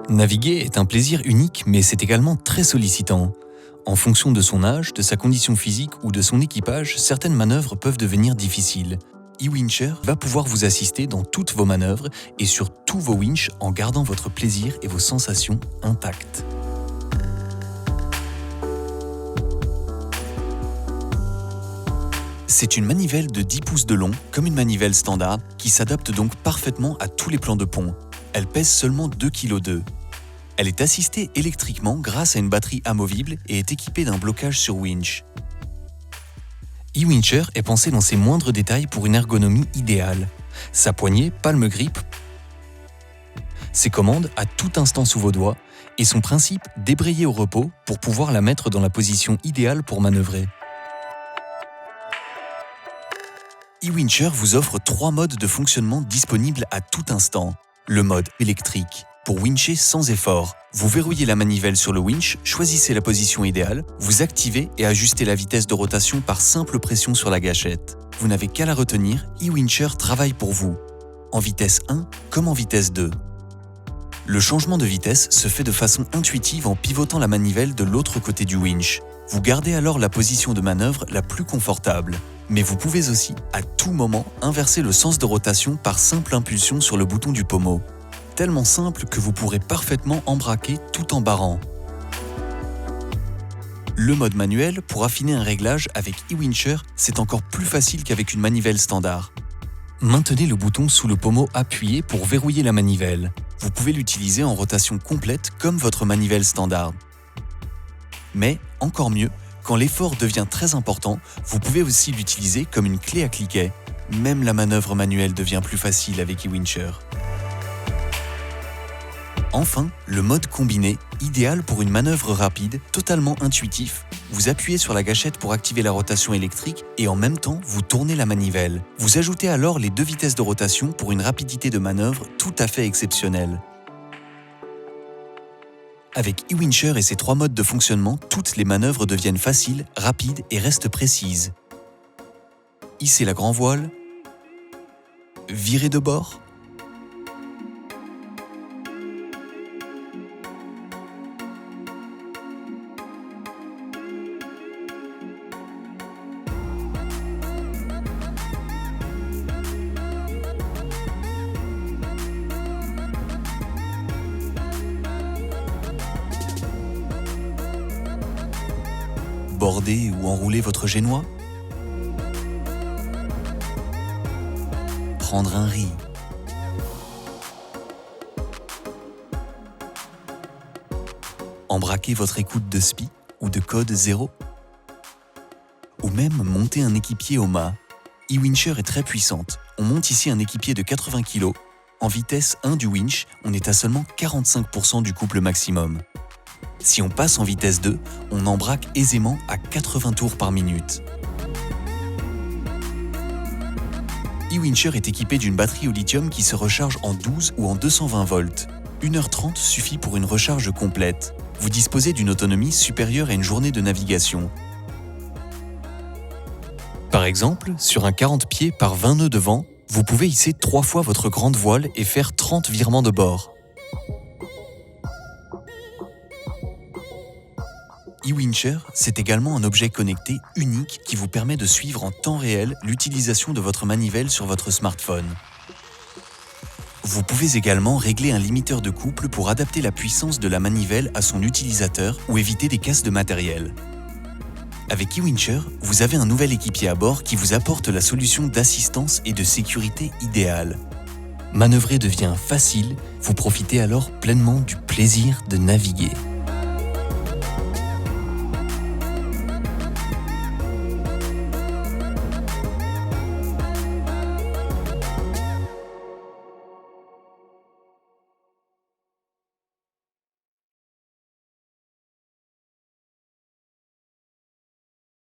Naviguer est un plaisir unique, mais c'est également très sollicitant. En fonction de son âge, de sa condition physique ou de son équipage, certaines manœuvres peuvent devenir difficiles. eWincher va pouvoir vous assister dans toutes vos manœuvres et sur tous vos winches en gardant votre plaisir et vos sensations intactes. C'est une manivelle de 10 pouces de long, comme une manivelle standard, qui s'adapte donc parfaitement à tous les plans de pont. Elle pèse seulement 2,2 kg. Elle est assistée électriquement grâce à une batterie amovible et est équipée d'un blocage sur winch. eWincher est pensé dans ses moindres détails pour une ergonomie idéale. Sa poignée palme grip, ses commandes à tout instant sous vos doigts et son principe débrayer au repos pour pouvoir la mettre dans la position idéale pour manœuvrer. eWincher vous offre 3 modes de fonctionnement disponibles à tout instant. Le mode électrique, pour wincher sans effort. Vous verrouillez la manivelle sur le winch, choisissez la position idéale, vous activez et ajustez la vitesse de rotation par simple pression sur la gâchette. Vous n'avez qu'à la retenir, eWincher travaille pour vous, en vitesse 1 comme en vitesse 2. Le changement de vitesse se fait de façon intuitive en pivotant la manivelle de l'autre côté du winch. Vous gardez alors la position de manœuvre la plus confortable. Mais vous pouvez aussi, à tout moment, inverser le sens de rotation par simple impulsion sur le bouton du pommeau. Tellement simple que vous pourrez parfaitement embraquer tout en barrant. Le mode manuel, pour affiner un réglage avec eWincher, c'est encore plus facile qu'avec une manivelle standard. Maintenez le bouton sous le pommeau appuyé pour verrouiller la manivelle. Vous pouvez l'utiliser en rotation complète comme votre manivelle standard. Mais, encore mieux, quand l'effort devient très important, vous pouvez aussi l'utiliser comme une clé à cliquet. Même la manœuvre manuelle devient plus facile avec eWincher. Enfin, le mode combiné, idéal pour une manœuvre rapide, totalement intuitif. Vous appuyez sur la gâchette pour activer la rotation électrique et en même temps, vous tournez la manivelle. Vous ajoutez alors les 2 vitesses de rotation pour une rapidité de manœuvre tout à fait exceptionnelle. Avec eWincher et ses 3 modes de fonctionnement, toutes les manœuvres deviennent faciles, rapides et restent précises. Hisser la grand voile, virer de bord, border ou enrouler votre génois, prendre un riz, embraquer votre écoute de SPI ou de code 0, ou même monter un équipier au mât. eWincher est très puissante. On monte ici un équipier de 80 kg. En vitesse 1 du winch, on est à seulement 45% du couple maximum. Si on passe en vitesse 2, on embraque aisément à 80 tours par minute. eWincher est équipé d'une batterie au lithium qui se recharge en 12 ou en 220 volts. 1h30 suffit pour une recharge complète. Vous disposez d'une autonomie supérieure à une journée de navigation. Par exemple, sur un 40 pieds par 20 nœuds de vent, vous pouvez hisser 3 fois votre grande voile et faire 30 virements de bord. eWincher, c'est également un objet connecté unique qui vous permet de suivre en temps réel l'utilisation de votre manivelle sur votre smartphone. Vous pouvez également régler un limiteur de couple pour adapter la puissance de la manivelle à son utilisateur ou éviter des casses de matériel. Avec eWincher, vous avez un nouvel équipier à bord qui vous apporte la solution d'assistance et de sécurité idéale. Manœuvrer devient facile, vous profitez alors pleinement du plaisir de naviguer.